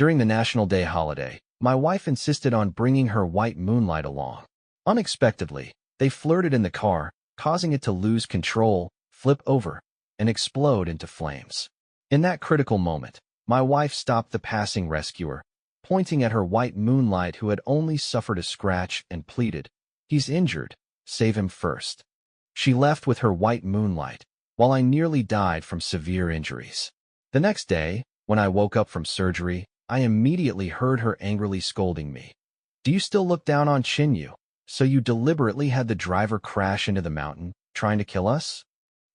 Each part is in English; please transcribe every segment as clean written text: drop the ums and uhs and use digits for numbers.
During the National Day holiday, my wife insisted on bringing her white moonlight along. Unexpectedly, they flirted in the car, causing it to lose control, flip over, and explode into flames. In that critical moment, my wife stopped the passing rescuer, pointing at her white moonlight who had only suffered a scratch and pleaded, "He's injured, save him first." She left with her white moonlight, while I nearly died from severe injuries. The next day, when I woke up from surgery, I immediately heard her angrily scolding me. "Do you still look down on Chinyu? So you deliberately had the driver crash into the mountain, trying to kill us?"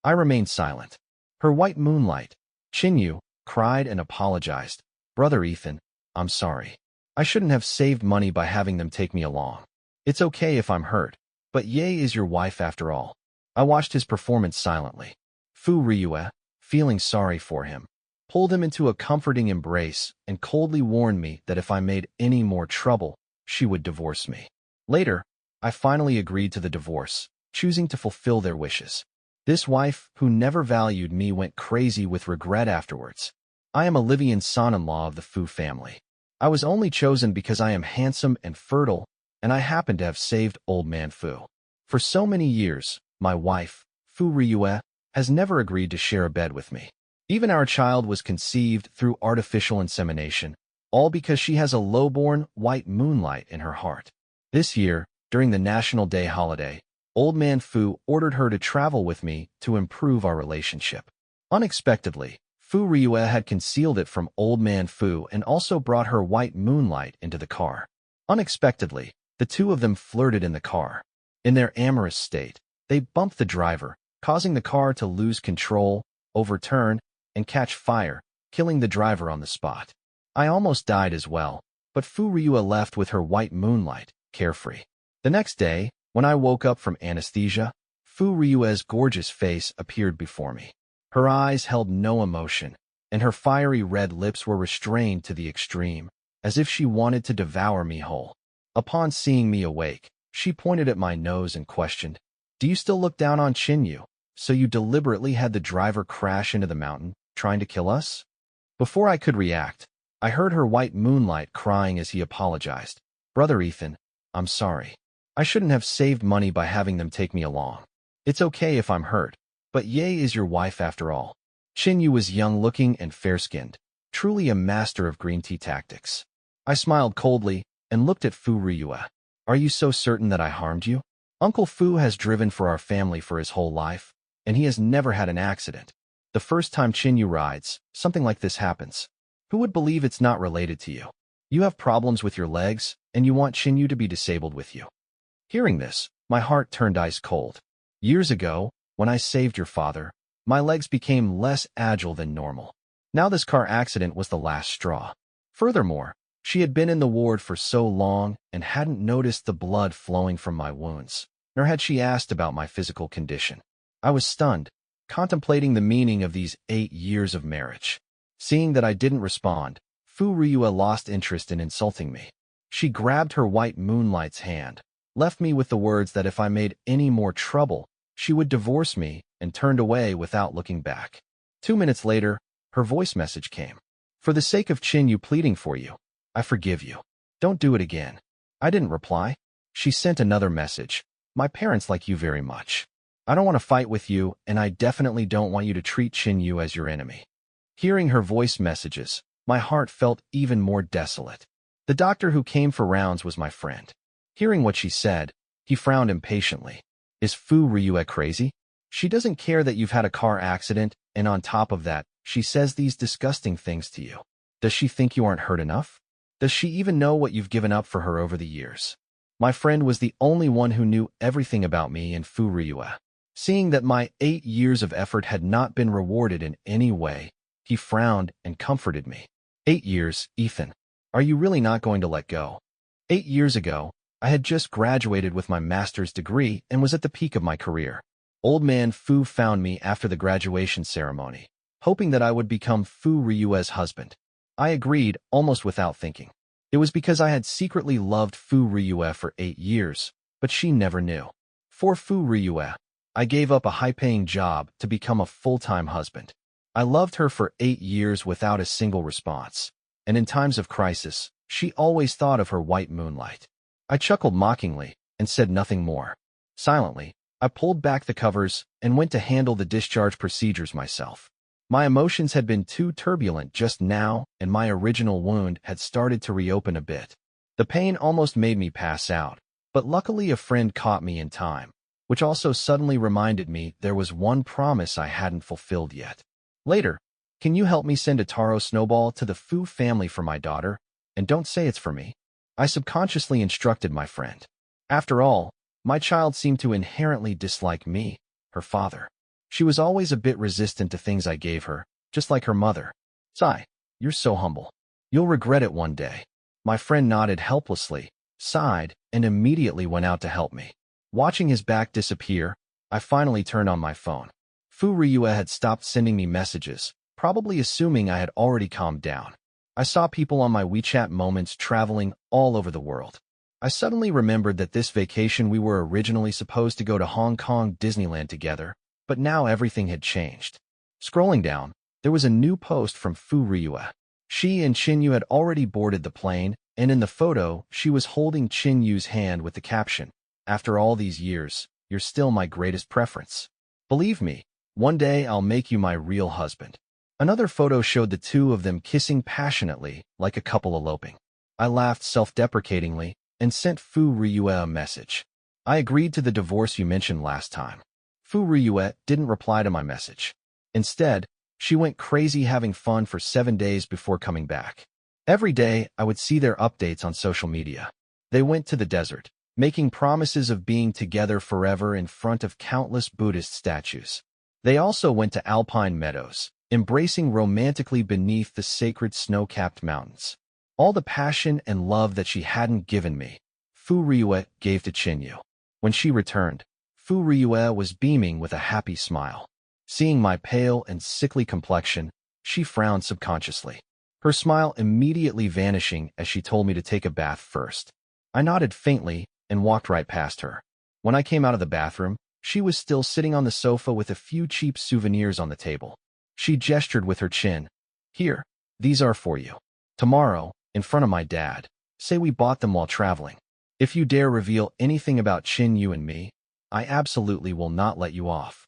I remained silent. Her white moonlight, Chinyu, cried and apologized. "Brother Ethan, I'm sorry. I shouldn't have saved money by having them take me along. It's okay if I'm hurt, but Ye is your wife after all." I watched his performance silently. Fu Ryue, feeling sorry for him, pulled him into a comforting embrace and coldly warned me that if I made any more trouble, she would divorce me. Later, I finally agreed to the divorce, choosing to fulfill their wishes. This wife, who never valued me, went crazy with regret afterwards. I am Olivian's son-in-law of the Fu family. I was only chosen because I am handsome and fertile, and I happen to have saved Old Man Fu. For so many years, my wife, Fu Ryue, has never agreed to share a bed with me. Even our child was conceived through artificial insemination, all because she has a lowborn white moonlight in her heart. This year, during the National Day holiday, Old Man Fu ordered her to travel with me to improve our relationship. Unexpectedly, Fu Ryue had concealed it from Old Man Fu and also brought her white moonlight into the car. Unexpectedly, the two of them flirted in the car. In their amorous state, they bumped the driver, causing the car to lose control, overturn, and catch fire, killing the driver on the spot. I almost died as well, but Fu Ryue left with her white moonlight, carefree. The next day, when I woke up from anesthesia, Fu Ryue's gorgeous face appeared before me. Her eyes held no emotion, and her fiery red lips were restrained to the extreme, as if she wanted to devour me whole. Upon seeing me awake, she pointed at my nose and questioned, "Do you still look down on Chinyu? So you deliberately had the driver crash into the mountain, trying to kill us?" Before I could react, I heard her white moonlight crying as he apologized. "Brother Ethan, I'm sorry. I shouldn't have saved money by having them take me along. It's okay if I'm hurt, but Ye is your wife after all." Chinyu was young-looking and fair-skinned, truly a master of green tea tactics. I smiled coldly and looked at Fu Ryue. "Are you so certain that I harmed you? Uncle Fu has driven for our family for his whole life, and he has never had an accident. The first time Chinyu rides, something like this happens. Who would believe it's not related to you? You have problems with your legs, and you want Chinyu to be disabled with you." Hearing this, my heart turned ice cold. Years ago, when I saved your father, my legs became less agile than normal. Now this car accident was the last straw. Furthermore, she had been in the ward for so long and hadn't noticed the blood flowing from my wounds, nor had she asked about my physical condition. I was stunned, contemplating the meaning of these 8 years of marriage. Seeing that I didn't respond, Fu Ryue lost interest in insulting me. She grabbed her white moonlight's hand, left me with the words that if I made any more trouble, she would divorce me, and turned away without looking back. 2 minutes later, her voice message came. "For the sake of Chinyu pleading for you, I forgive you. Don't do it again." I didn't reply. She sent another message. "My parents like you very much. I don't want to fight with you, and I definitely don't want you to treat Chinyu as your enemy." Hearing her voice messages, my heart felt even more desolate. The doctor who came for rounds was my friend. Hearing what she said, he frowned impatiently. "Is Fu Ryue crazy? She doesn't care that you've had a car accident, and on top of that, she says these disgusting things to you. Does she think you aren't hurt enough? Does she even know what you've given up for her over the years?" My friend was the only one who knew everything about me and Fu Ryue. Seeing that my 8 years of effort had not been rewarded in any way, he frowned and comforted me. 8 years, Ethan. Are you really not going to let go? 8 years ago, I had just graduated with my master's degree and was at the peak of my career. Old Man Fu found me after the graduation ceremony, hoping that I would become Fu Ryue's husband. I agreed almost without thinking. It was because I had secretly loved Fu Ryue for 8 years, but she never knew. For Fu Ryue, I gave up a high-paying job to become a full-time husband. I loved her for 8 years without a single response. and in times of crisis, she always thought of her white moonlight. I chuckled mockingly and said nothing more. Silently, I pulled back the covers and went to handle the discharge procedures myself. My emotions had been too turbulent just now, and my original wound had started to reopen a bit. The pain almost made me pass out, but luckily a friend caught me in time, which also suddenly reminded me there was one promise I hadn't fulfilled yet. Later, can you help me send a taro snowball to the Fu family for my daughter? And don't say it's for me. I subconsciously instructed my friend. After all, my child seemed to inherently dislike me, her father. She was always a bit resistant to things I gave her, just like her mother. Sigh, you're so humble. You'll regret it one day. My friend nodded helplessly, sighed, and immediately went out to help me. Watching his back disappear, I finally turned on my phone. Fu Ryue had stopped sending me messages, probably assuming I had already calmed down. I saw people on my WeChat moments traveling all over the world. I suddenly remembered that this vacation we were originally supposed to go to Hong Kong Disneyland together, but now everything had changed. Scrolling down, there was a new post from Fu Ryue. She and Qinyu had already boarded the plane, and in the photo, she was holding Qinyu's hand with the caption, "After all these years, you're still my greatest preference. Believe me, one day I'll make you my real husband." Another photo showed the two of them kissing passionately, like a couple eloping. I laughed self-deprecatingly and sent Fu Ryue a message. "I agreed to the divorce you mentioned last time." Fu Ryue didn't reply to my message. Instead, she went crazy having fun for 7 days before coming back. Every day, I would see their updates on social media. They went to the desert, making promises of being together forever in front of countless Buddhist statues. They also went to alpine meadows, embracing romantically beneath the sacred snow-capped mountains. All the passion and love that she hadn't given me, Fu Ryue gave to Qinyu. When she returned, Fu Ryue was beaming with a happy smile. Seeing my pale and sickly complexion, she frowned subconsciously, her smile immediately vanishing as she told me to take a bath first. I nodded faintly and walked right past her. When I came out of the bathroom, she was still sitting on the sofa with a few cheap souvenirs on the table. She gestured with her chin. "Here, these are for you. Tomorrow, in front of my dad, say we bought them while traveling. If you dare reveal anything about Qinyu and me, I absolutely will not let you off."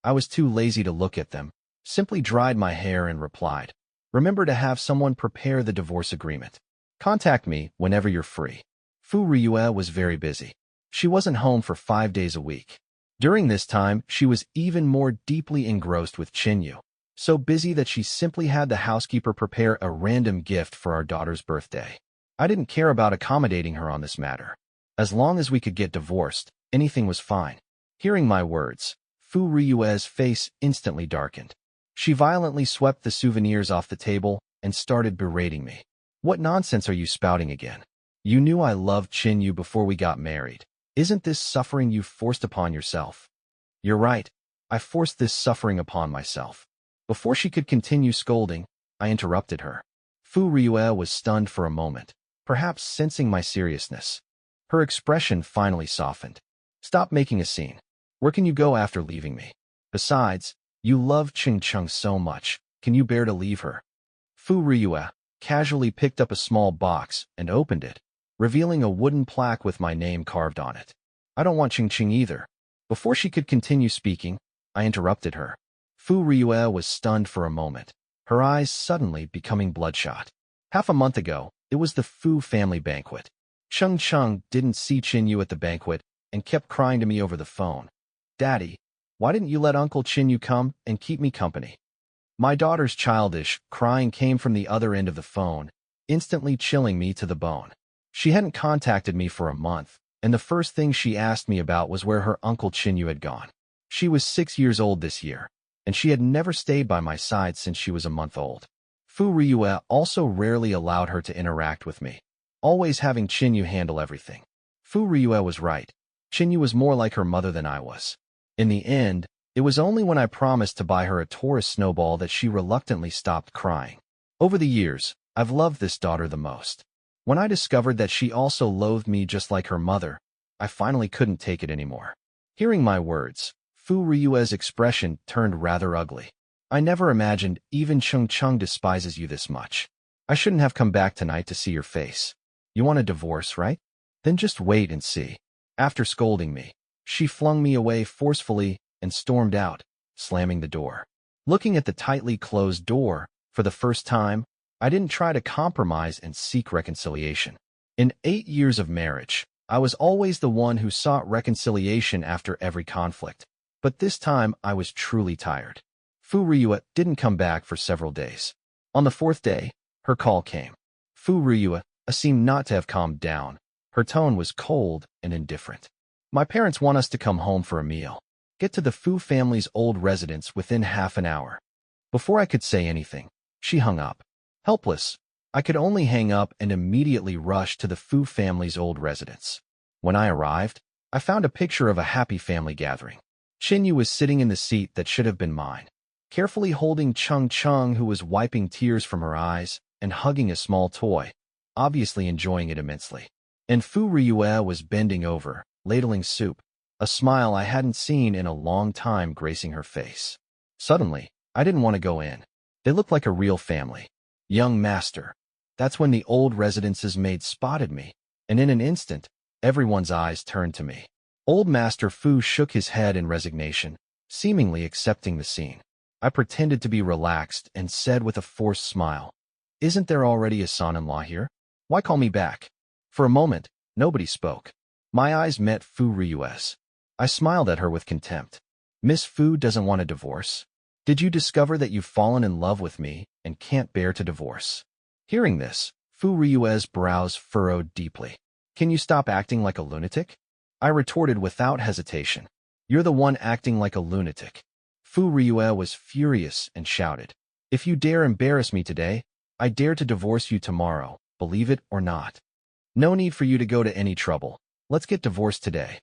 I was too lazy to look at them, simply dried my hair and replied, "Remember to have someone prepare the divorce agreement. Contact me whenever you're free." Fu Ryue was very busy. She wasn't home for 5 days a week. During this time, she was even more deeply engrossed with Qinyu, so busy that she simply had the housekeeper prepare a random gift for our daughter's birthday. I didn't care about accommodating her on this matter. As long as we could get divorced, anything was fine. Hearing my words, Fu Ryue's face instantly darkened. She violently swept the souvenirs off the table and started berating me. "What nonsense are you spouting again? You knew I loved Qinyu before we got married. Isn't this suffering you forced upon yourself?" "You're right. I forced this suffering upon myself." Before she could continue scolding, I interrupted her. Fu Ryue was stunned for a moment, perhaps sensing my seriousness. Her expression finally softened. "Stop making a scene. Where can you go after leaving me? Besides, you love Ching Chung so much. Can you bear to leave her?" Fu Ryue casually picked up a small box and opened it, revealing a wooden plaque with my name carved on it. "I don't want Ching Ching either." Before she could continue speaking, I interrupted her. Fu Ryue was stunned for a moment, her eyes suddenly becoming bloodshot. Half a month ago, it was the Fu family banquet. Chung Chung didn't see Qinyu at the banquet and kept crying to me over the phone. "Daddy, why didn't you let Uncle Qinyu come and keep me company?" My daughter's childish crying came from the other end of the phone, instantly chilling me to the bone. She hadn't contacted me for a month, and the first thing she asked me about was where her Uncle Qinyu had gone. She was 6 years old this year, and she had never stayed by my side since she was a month old. Fu Ryue also rarely allowed her to interact with me, always having Qinyu handle everything. Fu Ryue was right. Qinyu was more like her mother than I was. In the end, it was only when I promised to buy her a Taurus snowball that she reluctantly stopped crying. Over the years, I've loved this daughter the most. When I discovered that she also loathed me just like her mother, I finally couldn't take it anymore. Hearing my words, Fu Ryue's expression turned rather ugly. "I never imagined even Chung Chung despises you this much." I shouldn't have come back tonight to see your face. You want a divorce, right? Then just wait and see. After scolding me, she flung me away forcefully and stormed out, slamming the door. Looking at the tightly closed door, for the first time, I didn't try to compromise and seek reconciliation. In 8 years of marriage, I was always the one who sought reconciliation after every conflict. But this time, I was truly tired. Fu Ryua didn't come back for several days. On the 4th day, her call came. Fu Ryua seemed not to have calmed down. Her tone was cold and indifferent. My parents want us to come home for a meal. Get to the Fu family's old residence within half an hour. Before I could say anything, she hung up. Helpless, I could only hang up and immediately rush to the Fu family's old residence. When I arrived, I found a picture of a happy family gathering. Chinyu was sitting in the seat that should have been mine, carefully holding Chung Chung, who was wiping tears from her eyes and hugging a small toy, obviously enjoying it immensely. And Fu Ryue was bending over, ladling soup, a smile I hadn't seen in a long time gracing her face. Suddenly, I didn't want to go in. They looked like a real family. Young master. That's when the old residence's maid spotted me, and in an instant, everyone's eyes turned to me. Old Master Fu shook his head in resignation, seemingly accepting the scene. I pretended to be relaxed and said with a forced smile, "Isn't there already a son-in-law here? Why call me back?" For a moment, nobody spoke. My eyes met Fu Ryue's. I smiled at her with contempt. "Miss Fu doesn't want a divorce. Did you discover that you've fallen in love with me and can't bear to divorce?" Hearing this, Fu Ryue's brows furrowed deeply. "Can you stop acting like a lunatic?" I retorted without hesitation. "You're the one acting like a lunatic." Fu Ryue was furious and shouted, "If you dare embarrass me today, I dare to divorce you tomorrow, believe it or not. No need for you to go to any trouble. Let's get divorced today."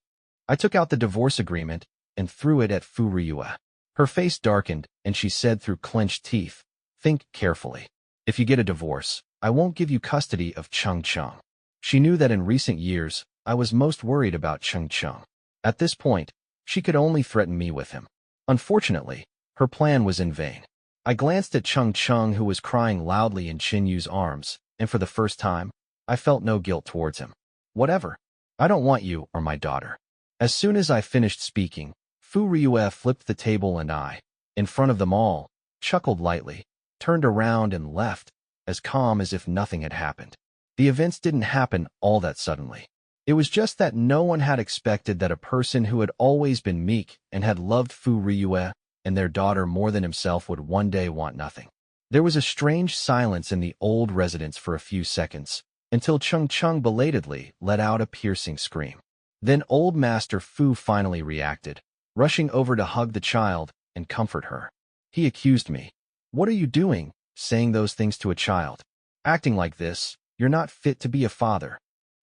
I took out the divorce agreement and threw it at Fu Ryue. Her face darkened, and she said through clenched teeth, "Think carefully. If you get a divorce, I won't give you custody of Chung Chung." She knew that in recent years, I was most worried about Chung Chung. At this point, she could only threaten me with him. Unfortunately, her plan was in vain. I glanced at Chung Chung, who was crying loudly in Qinyu's arms, and for the first time, I felt no guilt towards him. "Whatever. I don't want you or my daughter." As soon as I finished speaking, Fu Ryue flipped the table and I, in front of them all, chuckled lightly, turned around and left, as calm as if nothing had happened. The events didn't happen all that suddenly. It was just that no one had expected that a person who had always been meek and had loved Fu Ryue and their daughter more than himself would one day want nothing. There was a strange silence in the old residence for a few seconds, until Chung Chung belatedly let out a piercing scream. Then old Master Fu finally reacted, rushing over to hug the child and comfort her. He accused me. "What are you doing, saying those things to a child? Acting like this, you're not fit to be a father."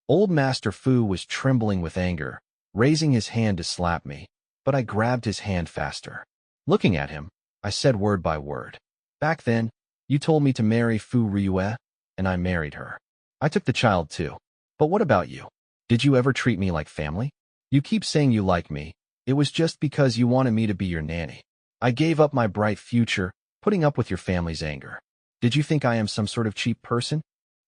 Old Master Fu was trembling with anger, raising his hand to slap me, but I grabbed his hand faster. Looking at him, I said word by word, "Back then, you told me to marry Fu Ryue, and I married her. I took the child too. But what about you? Did you ever treat me like family? You keep saying you like me. It was just because you wanted me to be your nanny. I gave up my bright future, putting up with your family's anger. Did you think I am some sort of cheap person?"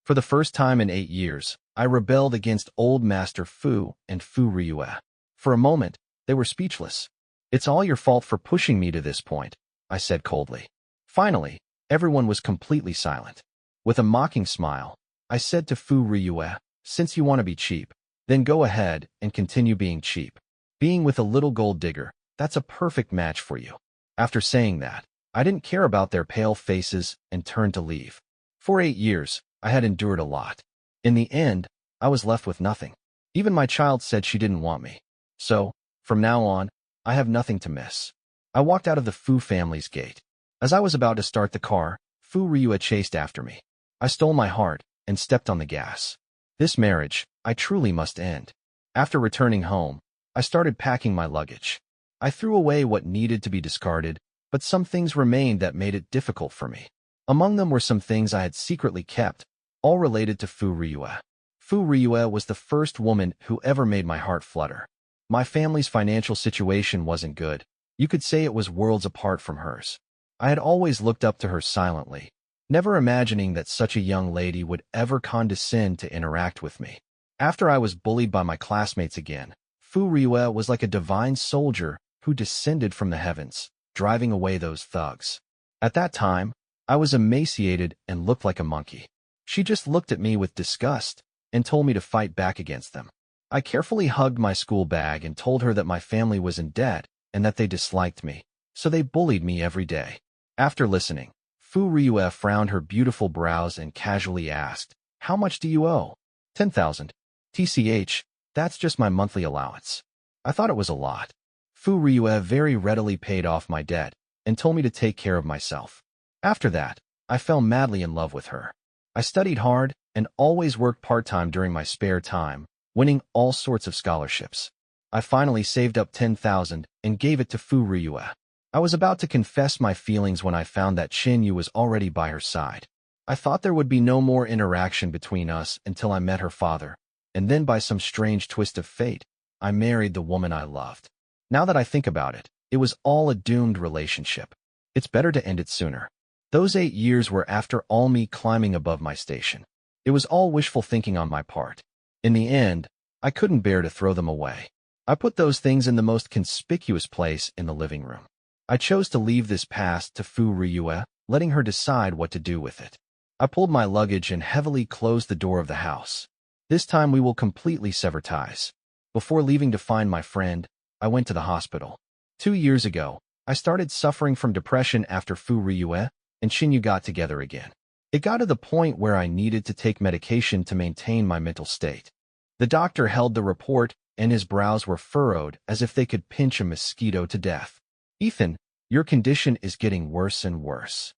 For the first time in 8 years, I rebelled against old Master Fu and Fu Ryue. For a moment, they were speechless. "It's all your fault for pushing me to this point," I said coldly. Finally, everyone was completely silent. With a mocking smile, I said to Fu Ryue, "Since you want to be cheap, then go ahead and continue being cheap. Being with a little gold digger, that's a perfect match for you." After saying that, I didn't care about their pale faces and turned to leave. For 8 years, I had endured a lot. In the end, I was left with nothing. Even my child said she didn't want me. So, from now on, I have nothing to miss. I walked out of the Fu family's gate. As I was about to start the car, Fu Ryue chased after me. I stole my heart and stepped on the gas. This marriage, I truly must end. After returning home, I started packing my luggage. I threw away what needed to be discarded, but some things remained that made it difficult for me. Among them were some things I had secretly kept, all related to Fu Ryue. Fu Ryue was the first woman who ever made my heart flutter. My family's financial situation wasn't good. You could say it was worlds apart from hers. I had always looked up to her silently, never imagining that such a young lady would ever condescend to interact with me. After I was bullied by my classmates again, Fu Ryue was like a divine soldier who descended from the heavens, driving away those thugs. At that time, I was emaciated and looked like a monkey. She just looked at me with disgust and told me to fight back against them. I carefully hugged my school bag and told her that my family was in debt and that they disliked me, so they bullied me every day. After listening, Fu Ryue frowned her beautiful brows and casually asked, "How much do you owe?" 10,000. TCH, that's just my monthly allowance. I thought it was a lot. Fu Ryue very readily paid off my debt and told me to take care of myself. After that, I fell madly in love with her. I studied hard and always worked part-time during my spare time, winning all sorts of scholarships. I finally saved up 10,000 and gave it to Fu Ryue. I was about to confess my feelings when I found that Qin Yu was already by her side. I thought there would be no more interaction between us until I met her father, and then by some strange twist of fate, I married the woman I loved. Now that I think about it, it was all a doomed relationship. It's better to end it sooner. Those 8 years were after all me climbing above my station. It was all wishful thinking on my part. In the end, I couldn't bear to throw them away. I put those things in the most conspicuous place in the living room. I chose to leave this past to Fu Ryue, letting her decide what to do with it. I pulled my luggage and heavily closed the door of the house. This time we will completely sever ties. Before leaving to find my friend, I went to the hospital. 2 years ago, I started suffering from depression after Fu Ryue and Qin Yu got together again. It got to the point where I needed to take medication to maintain my mental state. The doctor held the report, and his brows were furrowed as if they could pinch a mosquito to death. "Ethan, your condition is getting worse and worse."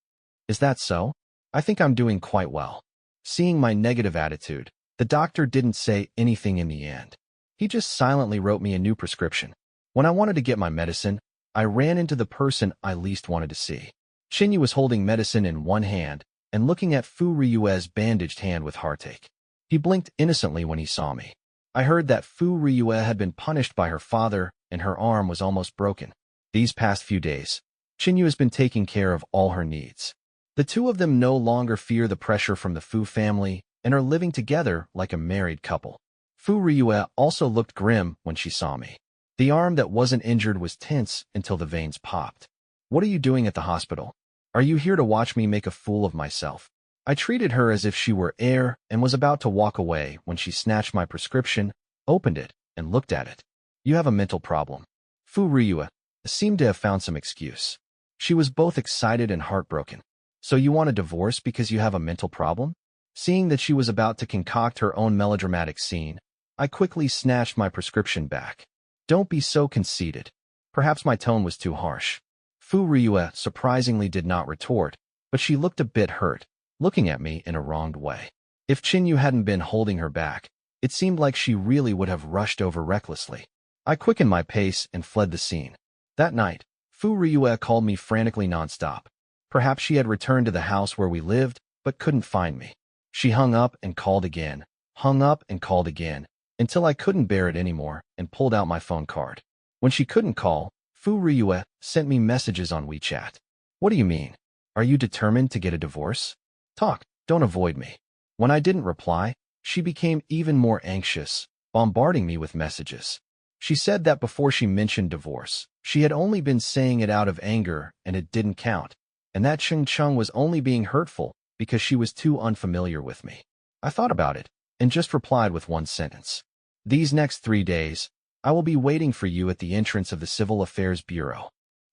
"Is that so? I think I'm doing quite well." Seeing my negative attitude, the doctor didn't say anything in the end. He just silently wrote me a new prescription. When I wanted to get my medicine, I ran into the person I least wanted to see. Qin Yu was holding medicine in one hand and looking at Fu Ryue's bandaged hand with heartache. He blinked innocently when he saw me. I heard that Fu Ryue had been punished by her father and her arm was almost broken. These past few days, Qin Yu has been taking care of all her needs. The two of them no longer fear the pressure from the Fu family and are living together like a married couple. Fu Ryue also looked grim when she saw me. The arm that wasn't injured was tense until the veins popped. "What are you doing at the hospital? Are you here to watch me make a fool of myself?" I treated her as if she were air and was about to walk away when she snatched my prescription, opened it, and looked at it. "You have a mental problem." Fu Ryue seemed to have found some excuse. She was both excited and heartbroken. "So you want a divorce because you have a mental problem?" Seeing that she was about to concoct her own melodramatic scene, I quickly snatched my prescription back. "Don't be so conceited." Perhaps my tone was too harsh. Fu Ryue surprisingly did not retort, but she looked a bit hurt, looking at me in a wronged way. If Qin Yu hadn't been holding her back, it seemed like she really would have rushed over recklessly. I quickened my pace and fled the scene. That night, Fu Ryue called me frantically nonstop. Perhaps she had returned to the house where we lived, but couldn't find me. She hung up and called again, hung up and called again, until I couldn't bear it anymore and pulled out my phone card. When she couldn't call, Fu Ryue sent me messages on WeChat. "What do you mean? Are you determined to get a divorce? Talk, don't avoid me." When I didn't reply, she became even more anxious, bombarding me with messages. She said that before she mentioned divorce, she had only been saying it out of anger and it didn't count, and that Cheng Cheng was only being hurtful because she was too unfamiliar with me. I thought about it and just replied with one sentence. "These next 3 days, I will be waiting for you at the entrance of the Civil Affairs Bureau."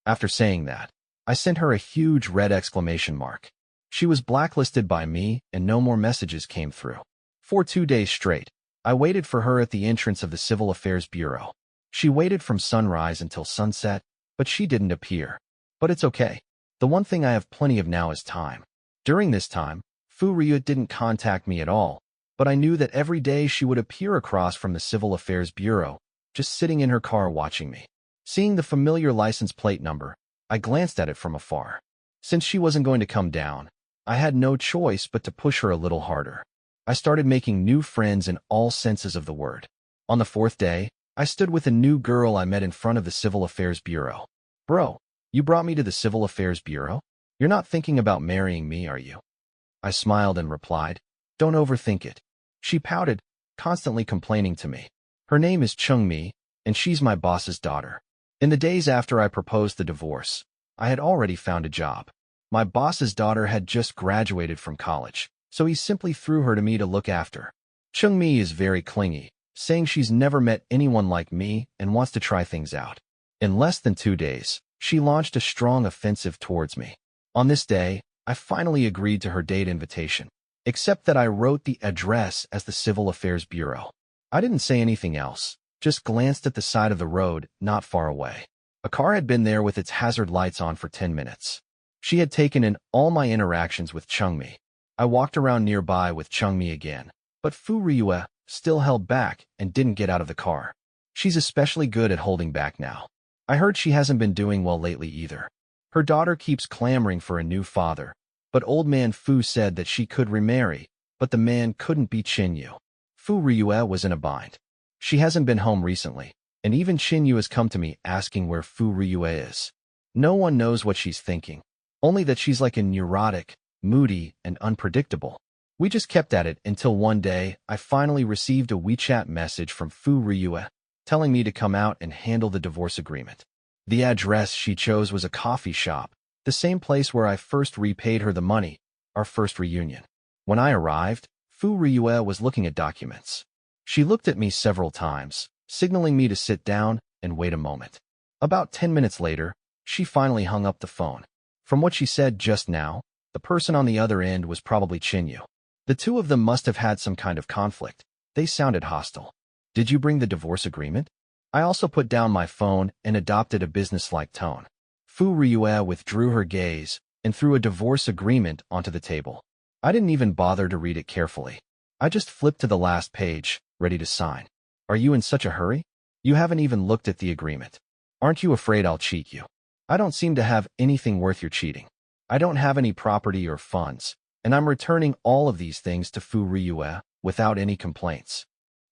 After saying that, I sent her a huge red exclamation mark. She was blacklisted by me and no more messages came through. For 2 days straight, I waited for her at the entrance of the Civil Affairs Bureau. She waited from sunrise until sunset, but she didn't appear. But it's okay. The one thing I have plenty of now is time. During this time, Fu Ryue didn't contact me at all, but I knew that every day she would appear across from the Civil Affairs Bureau, just sitting in her car watching me. Seeing the familiar license plate number, I glanced at it from afar. Since she wasn't going to come down, I had no choice but to push her a little harder. I started making new friends in all senses of the word. On the 4th day, I stood with a new girl I met in front of the Civil Affairs Bureau. "Bro, you brought me to the Civil Affairs Bureau? You're not thinking about marrying me, are you?" I smiled and replied, "Don't overthink it." She pouted, constantly complaining to me. Her name is Chung-mi, and she's my boss's daughter. In the days after I proposed the divorce, I had already found a job. My boss's daughter had just graduated from college, so he simply threw her to me to look after. Chung-mi is very clingy, saying she's never met anyone like me and wants to try things out. In less than 2 days, she launched a strong offensive towards me. On this day, I finally agreed to her date invitation, except that I wrote the address as the Civil Affairs Bureau. I didn't say anything else, just glanced at the side of the road not far away. A car had been there with its hazard lights on for 10 minutes. She had taken in all my interactions with Chung-mi. I walked around nearby with Chung-mi again, but Fu Ryue still held back and didn't get out of the car. She's especially good at holding back now. I heard she hasn't been doing well lately either. Her daughter keeps clamoring for a new father, but old man Fu said that she could remarry, but the man couldn't be Chin-yu. Fu Ryue was in a bind. She hasn't been home recently, and even Chin-yu has come to me asking where Fu Ryue is. No one knows what she's thinking, only that she's like a neurotic, moody, and unpredictable. We just kept at it until one day I finally received a WeChat message from Fu Ryue telling me to come out and handle the divorce agreement. The address she chose was a coffee shop, the same place where I first repaid her the money, our first reunion. When I arrived, Fu Ryue was looking at documents. She looked at me several times, signaling me to sit down and wait a moment. About 10 minutes later, she finally hung up the phone. From what she said just now, the person on the other end was probably Chin-yu. The two of them must have had some kind of conflict. They sounded hostile. "Did you bring the divorce agreement?" I also put down my phone and adopted a businesslike tone. Fu Ryue withdrew her gaze and threw a divorce agreement onto the table. I didn't even bother to read it carefully. I just flipped to the last page, ready to sign. "Are you in such a hurry? You haven't even looked at the agreement. Aren't you afraid I'll cheat you? I don't seem to have anything worth your cheating. I don't have any property or funds, and I'm returning all of these things to Fu Ryue without any complaints."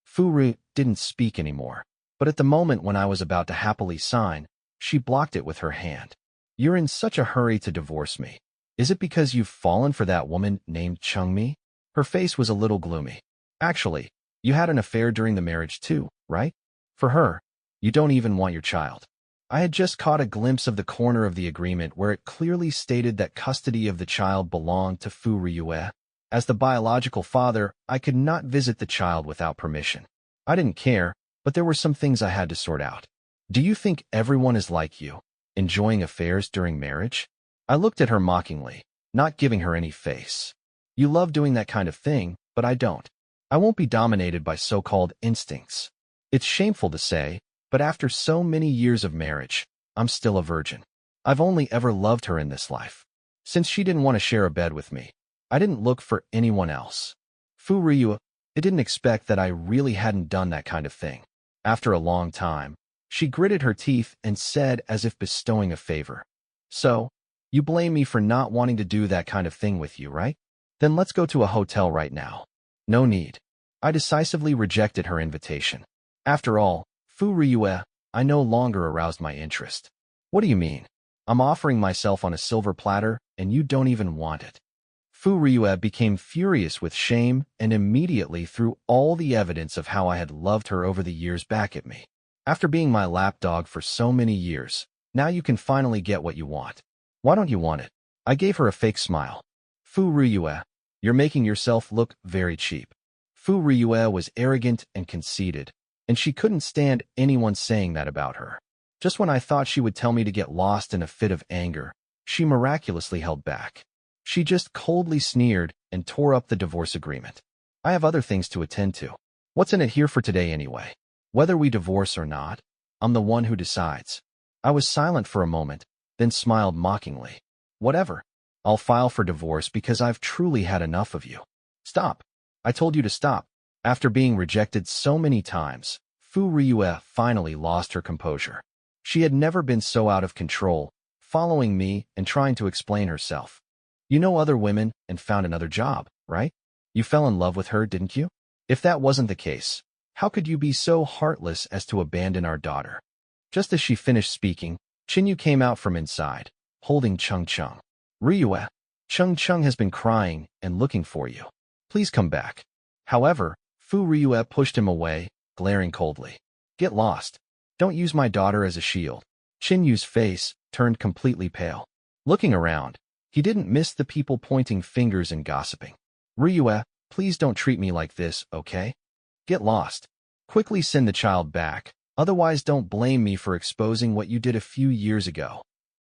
Fu Ryue didn't speak anymore, but at the moment when I was about to happily sign, she blocked it with her hand. "You're in such a hurry to divorce me. Is it because you've fallen for that woman named Chung-mi?" Her face was a little gloomy. "Actually, you had an affair during the marriage too, right? For her, you don't even want your child." I had just caught a glimpse of the corner of the agreement where it clearly stated that custody of the child belonged to Fu Ryue. As the biological father, I could not visit the child without permission. I didn't care, but there were some things I had to sort out. "Do you think everyone is like you, enjoying affairs during marriage?" I looked at her mockingly, not giving her any face. "You love doing that kind of thing, but I don't. I won't be dominated by so-called instincts. It's shameful to say, but after so many years of marriage, I'm still a virgin. I've only ever loved her in this life. Since she didn't want to share a bed with me, I didn't look for anyone else." Fu Ryue didn't expect that I really hadn't done that kind of thing. After a long time, she gritted her teeth and said as if bestowing a favor, "So, you blame me for not wanting to do that kind of thing with you, right? Then let's go to a hotel right now." "No need." I decisively rejected her invitation. After all, Fu Ryue, I no longer aroused my interest. "What do you mean? I'm offering myself on a silver platter, and you don't even want it." Fu Ryue became furious with shame and immediately threw all the evidence of how I had loved her over the years back at me. "After being my lapdog for so many years, now you can finally get what you want. Why don't you want it?" I gave her a fake smile. "Fu Ryue, you're making yourself look very cheap." Fu Ryue was arrogant and conceited, and she couldn't stand anyone saying that about her. Just when I thought she would tell me to get lost in a fit of anger, she miraculously held back. She just coldly sneered and tore up the divorce agreement. "I have other things to attend to. What's in it here for today anyway? Whether we divorce or not, I'm the one who decides." I was silent for a moment, then smiled mockingly. "Whatever. I'll file for divorce because I've truly had enough of you." "Stop. I told you to stop." After being rejected so many times, Fu Ryue finally lost her composure. She had never been so out of control, following me and trying to explain herself. "You know other women and found another job, right? You fell in love with her, didn't you? If that wasn't the case, how could you be so heartless as to abandon our daughter?" Just as she finished speaking, Chin-yu came out from inside, holding Chung-chung. "Ryue." Chung Chung has been crying and looking for you. Please come back. However, Fu Ryue pushed him away, glaring coldly. Get lost. Don't use my daughter as a shield. Qin Yu's face turned completely pale. Looking around, he didn't miss the people pointing fingers and gossiping. Ryue, please don't treat me like this, okay? Get lost. Quickly send the child back, otherwise don't blame me for exposing what you did a few years ago.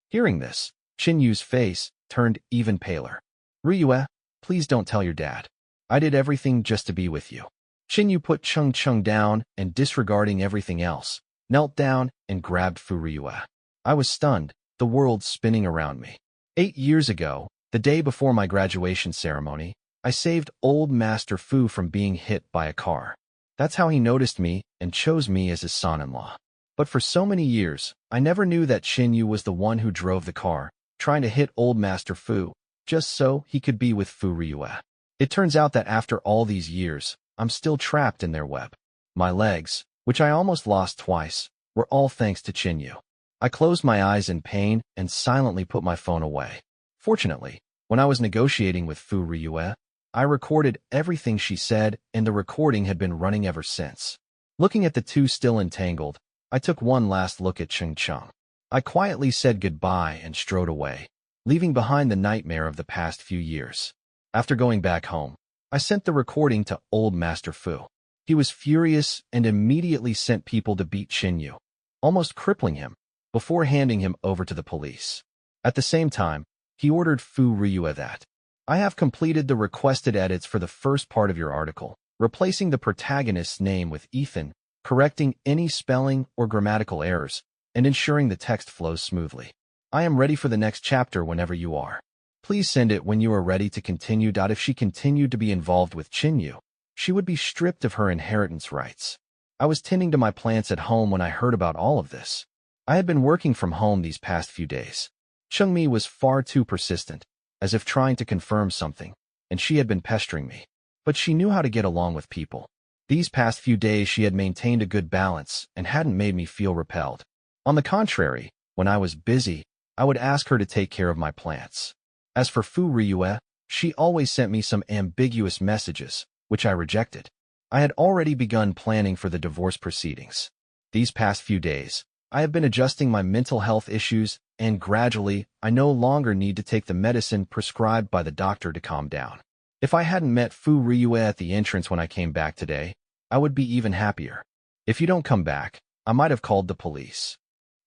Hearing this, Qin Yu's face turned even paler. Ryue, please don't tell your dad. I did everything just to be with you. Qin Yu put Chung Chung down and, disregarding everything else, knelt down and grabbed Fu Ryue. I was stunned, the world spinning around me. 8 years ago, the day before my graduation ceremony, I saved old Master Fu from being hit by a car. That's how he noticed me and chose me as his son-in-law. But for so many years, I never knew that Qin Yu was the one who drove the car, trying to hit old Master Fu, just so he could be with Fu Ryue. It turns out that after all these years, I'm still trapped in their web. My legs, which I almost lost twice, were all thanks to Qin Yu. I closed my eyes in pain and silently put my phone away. Fortunately, when I was negotiating with Fu Ryue, I recorded everything she said, and the recording had been running ever since. Looking at the two still entangled, I took one last look at Chung Chung. I quietly said goodbye and strode away, leaving behind the nightmare of the past few years. After going back home, I sent the recording to old Master Fu. He was furious and immediately sent people to beat Qin Yu, almost crippling him, before handing him over to the police. At the same time, he ordered Fu Ryue that I have completed the requested edits for the first part of your article, replacing the protagonist's name with Ethan, correcting any spelling or grammatical errors, and ensuring the text flows smoothly. I am ready for the next chapter whenever you are. Please send it when you are ready to continue. If she continued to be involved with Qin Yu, she would be stripped of her inheritance rights. I was tending to my plants at home when I heard about all of this. I had been working from home these past few days. Chungmi was far too persistent, as if trying to confirm something, and she had been pestering me. But she knew how to get along with people. These past few days she had maintained a good balance and hadn't made me feel repelled. On the contrary, when I was busy, I would ask her to take care of my plants. As for Fu Ryue, she always sent me some ambiguous messages, which I rejected. I had already begun planning for the divorce proceedings. These past few days, I have been adjusting my mental health issues, and gradually, I no longer need to take the medicine prescribed by the doctor to calm down. If I hadn't met Fu Ryue at the entrance when I came back today, I would be even happier. If you don't come back, I might have called the police.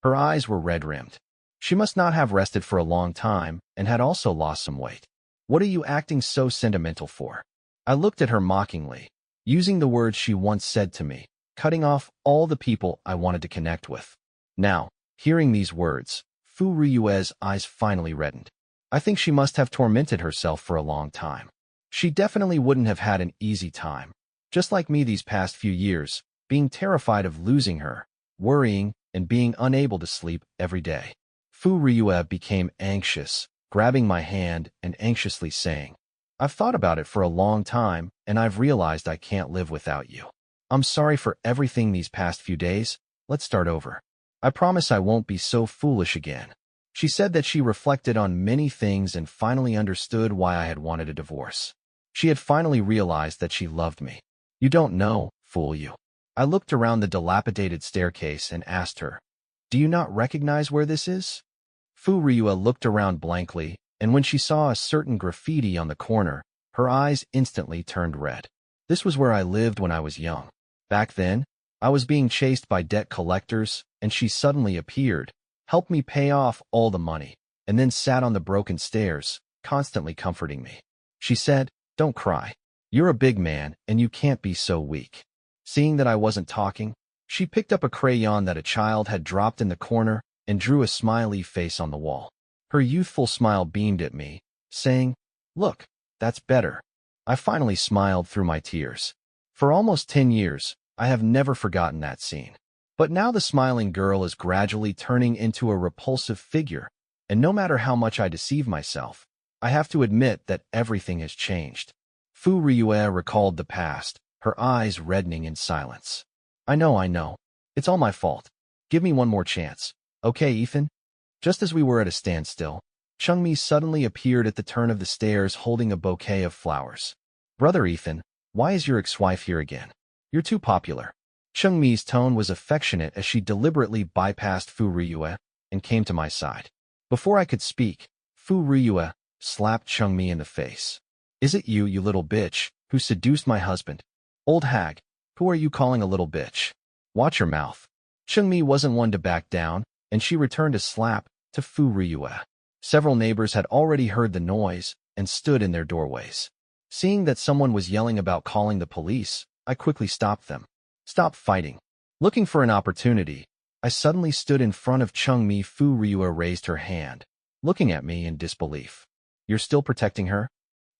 Her eyes were red-rimmed. She must not have rested for a long time and had also lost some weight. What are you acting so sentimental for? I looked at her mockingly, using the words she once said to me, cutting off all the people I wanted to connect with. Now, hearing these words, Fu Ryue's eyes finally reddened. I think she must have tormented herself for a long time. She definitely wouldn't have had an easy time, just like me these past few years, being terrified of losing her, worrying, and being unable to sleep every day. Fu Ryue became anxious, grabbing my hand and anxiously saying, I've thought about it for a long time, and I've realized I can't live without you. I'm sorry for everything these past few days. Let's start over. I promise I won't be so foolish again. She said that she reflected on many things and finally understood why I had wanted a divorce. She had finally realized that she loved me. You don't know, fool you. I looked around the dilapidated staircase and asked her, Do you not recognize where this is? Fu Ryue looked around blankly, and when she saw a certain graffiti on the corner, her eyes instantly turned red. This was where I lived when I was young. Back then, I was being chased by debt collectors, and she suddenly appeared, helped me pay off all the money, and then sat on the broken stairs, constantly comforting me. She said, Don't cry. You're a big man, and you can't be so weak. Seeing that I wasn't talking, she picked up a crayon that a child had dropped in the corner and drew a smiley face on the wall. Her youthful smile beamed at me, saying, Look, that's better. I finally smiled through my tears. For almost 10 years, I have never forgotten that scene. But now the smiling girl is gradually turning into a repulsive figure, and no matter how much I deceive myself, I have to admit that everything has changed. Fu Ryue recalled the past, her eyes reddening in silence. I know. It's all my fault. Give me one more chance. Okay, Ethan? Just as we were at a standstill, Chungmi suddenly appeared at the turn of the stairs holding a bouquet of flowers. Brother Ethan, why is your ex-wife here again? You're too popular. Chungmi's tone was affectionate as she deliberately bypassed Fu Ryue and came to my side. Before I could speak, Fu Ryue slapped Chungmi in the face. Is it you, you little bitch, who seduced my husband? Old hag, who are you calling a little bitch? Watch your mouth. Chungmi wasn't one to back down, and she returned a slap to Fu Ryue. Several neighbors had already heard the noise and stood in their doorways. Seeing that someone was yelling about calling the police, I quickly stopped them. Stop fighting. Looking for an opportunity, I suddenly stood in front of Chungmi. Fu Ryue raised her hand, looking at me in disbelief. You're still protecting her?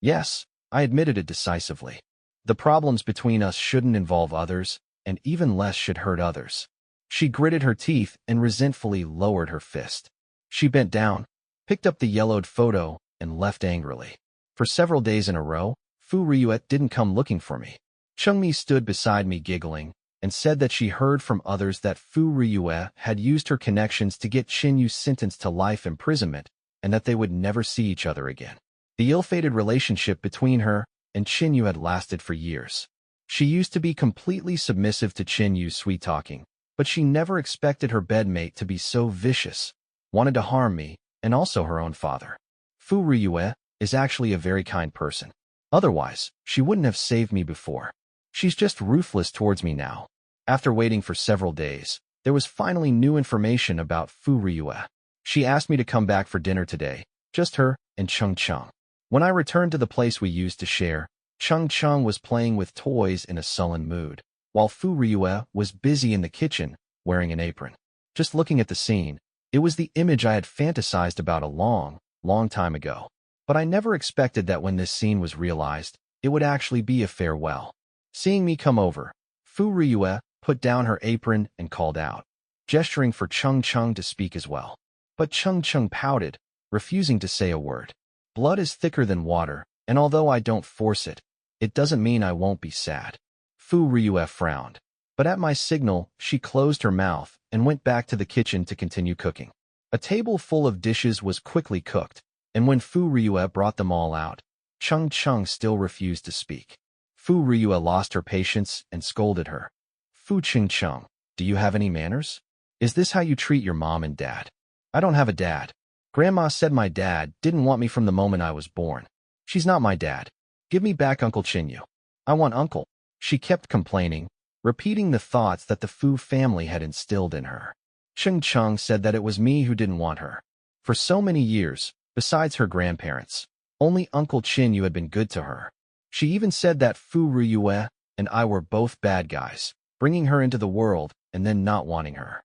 Yes, I admitted it decisively. The problems between us shouldn't involve others, and even less should hurt others. She gritted her teeth and resentfully lowered her fist. She bent down, picked up the yellowed photo, and left angrily. For several days in a row, Fu Ryue didn't come looking for me. Chungmi stood beside me giggling, and said that she heard from others that Fu Ryue had used her connections to get Qinyu sentenced to life imprisonment, and that they would never see each other again. The ill-fated relationship between her and Qinyu had lasted for years. She used to be completely submissive to Qinyu's sweet-talking, but she never expected her bedmate to be so vicious, wanted to harm me, and also her own father. Fu Ryue is actually a very kind person. Otherwise, she wouldn't have saved me before. She's just ruthless towards me now. After waiting for several days, there was finally new information about Fu Ryue. She asked me to come back for dinner today, just her and Chung Chung. When I returned to the place we used to share, Chung Chung was playing with toys in a sullen mood, while Fu Ryue was busy in the kitchen, wearing an apron. Just looking at the scene, it was the image I had fantasized about a long, long time ago. But I never expected that when this scene was realized, it would actually be a farewell. Seeing me come over, Fu Ryue put down her apron and called out, gesturing for Chung Chung to speak as well. But Chung Chung pouted, refusing to say a word. Blood is thicker than water, and although I don't force it, it doesn't mean I won't be sad. Fu Ryue frowned, but at my signal, she closed her mouth and went back to the kitchen to continue cooking. A table full of dishes was quickly cooked, and when Fu Ryue brought them all out, Chung Chung still refused to speak. Fu Ryue lost her patience and scolded her. Fu Chung, do you have any manners? Is this how you treat your mom and dad? I don't have a dad. Grandma said my dad didn't want me from the moment I was born. She's not my dad. Give me back Uncle Qinyu. I want Uncle. She kept complaining, repeating the thoughts that the Fu family had instilled in her. Chung Chung said that it was me who didn't want her. For so many years, besides her grandparents, only Uncle Qinyu had been good to her. She even said that Fu Ryue and I were both bad guys, bringing her into the world and then not wanting her.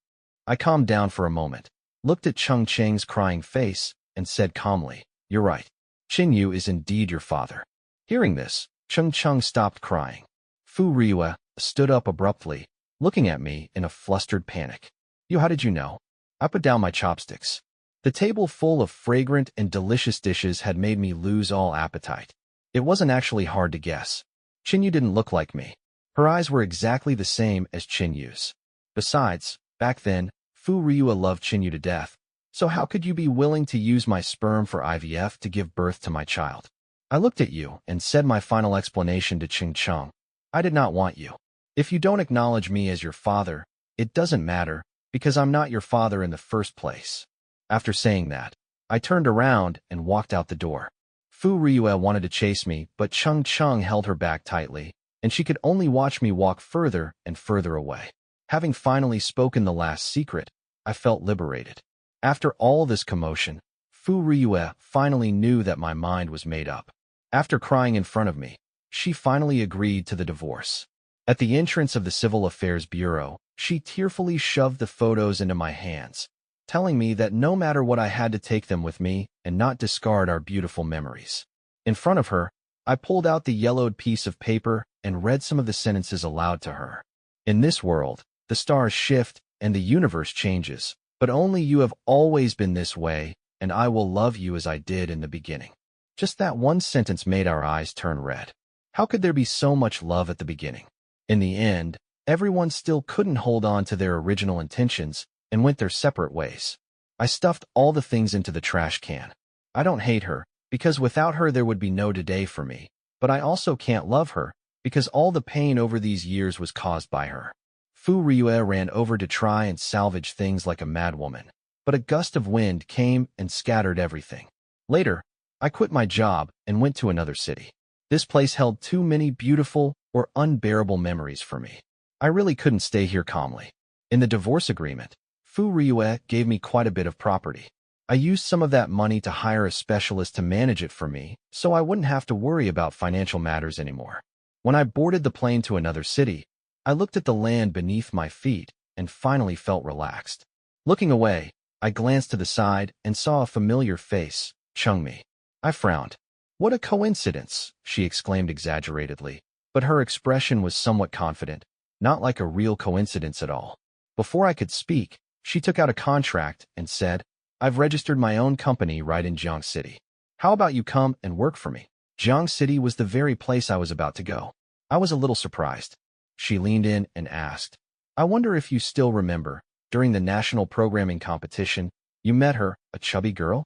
I calmed down for a moment, looked at Chung Cheng's crying face, and said calmly, You're right. Qinyu is indeed your father. Hearing this, Chung Chung stopped crying. Fu Ryue stood up abruptly, looking at me in a flustered panic. How did you know? I put down my chopsticks. The table full of fragrant and delicious dishes had made me lose all appetite. It wasn't actually hard to guess. Qinyu didn't look like me. Her eyes were exactly the same as Qinyu's. Besides, back then, Fu Ryue loved Qinyu to death. So how could you be willing to use my sperm for IVF to give birth to my child? I looked at you and said my final explanation to Chung Chung. I did not want you. If you don't acknowledge me as your father, it doesn't matter, because I'm not your father in the first place. After saying that, I turned around and walked out the door. Fu Ryue wanted to chase me, but Chung Chung held her back tightly, and she could only watch me walk further and further away. Having finally spoken the last secret, I felt liberated. After all this commotion, Fu Ryue finally knew that my mind was made up. After crying in front of me, she finally agreed to the divorce. At the entrance of the Civil Affairs Bureau, she tearfully shoved the photos into my hands, telling me that no matter what I had to take them with me and not discard our beautiful memories. In front of her, I pulled out the yellowed piece of paper and read some of the sentences aloud to her. In this world, the stars shift and the universe changes, but only you have always been this way, and I will love you as I did in the beginning. Just that one sentence made our eyes turn red. How could there be so much love at the beginning? In the end, everyone still couldn't hold on to their original intentions and went their separate ways. I stuffed all the things into the trash can. I don't hate her, because without her there would be no today for me, but I also can't love her, because all the pain over these years was caused by her. Fu Ryue ran over to try and salvage things like a madwoman, but a gust of wind came and scattered everything. Later, I quit my job and went to another city. This place held too many beautiful or unbearable memories for me. I really couldn't stay here calmly. In the divorce agreement, Fu Ryue gave me quite a bit of property. I used some of that money to hire a specialist to manage it for me, so I wouldn't have to worry about financial matters anymore. When I boarded the plane to another city, I looked at the land beneath my feet and finally felt relaxed. Looking away, I glanced to the side and saw a familiar face, Chungmi. I frowned. "What a coincidence," she exclaimed exaggeratedly, but her expression was somewhat confident, not like a real coincidence at all. Before I could speak, she took out a contract and said, "I've registered my own company right in Jiang City. How about you come and work for me?" Jiang City was the very place I was about to go. I was a little surprised. She leaned in and asked, "I wonder if you still remember, during the national programming competition, you met her, a chubby girl?"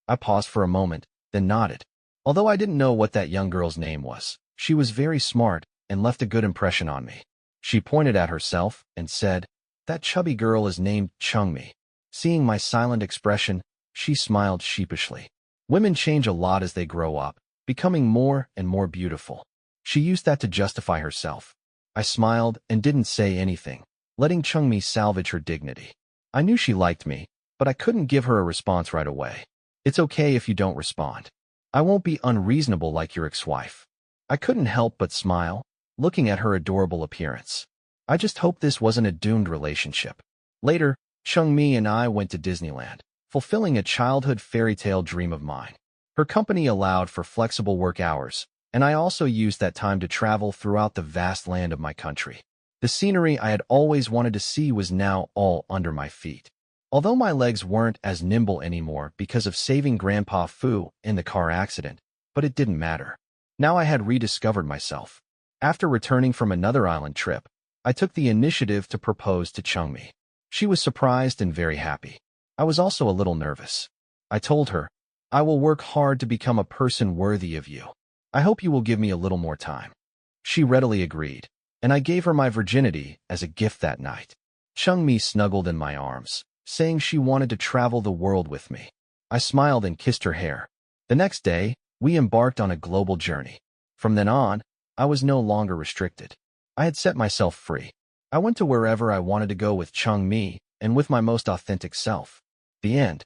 I paused for a moment, then nodded. Although I didn't know what that young girl's name was, she was very smart and left a good impression on me. She pointed at herself and said, "That chubby girl is named Chungmi." Seeing my silent expression, she smiled sheepishly. Women change a lot as they grow up, becoming more and more beautiful. She used that to justify herself. I smiled and didn't say anything, letting Chungmi salvage her dignity. I knew she liked me, but I couldn't give her a response right away. "It's okay if you don't respond. I won't be unreasonable like your ex-wife." I couldn't help but smile, looking at her adorable appearance. I just hoped this wasn't a doomed relationship. Later, Chungmi and I went to Disneyland, fulfilling a childhood fairy tale dream of mine. Her company allowed for flexible work hours, and I also used that time to travel throughout the vast land of my country. The scenery I had always wanted to see was now all under my feet. Although my legs weren't as nimble anymore because of saving Grandpa Fu in the car accident, but it didn't matter. Now I had rediscovered myself. After returning from another island trip, I took the initiative to propose to Chungmi. She was surprised and very happy. I was also a little nervous. I told her, "I will work hard to become a person worthy of you. I hope you will give me a little more time." She readily agreed, and I gave her my virginity as a gift that night. Chungmi snuggled in my arms, saying she wanted to travel the world with me. I smiled and kissed her hair. The next day, we embarked on a global journey. From then on, I was no longer restricted. I had set myself free. I went to wherever I wanted to go with Chungmi and with my most authentic self. The end.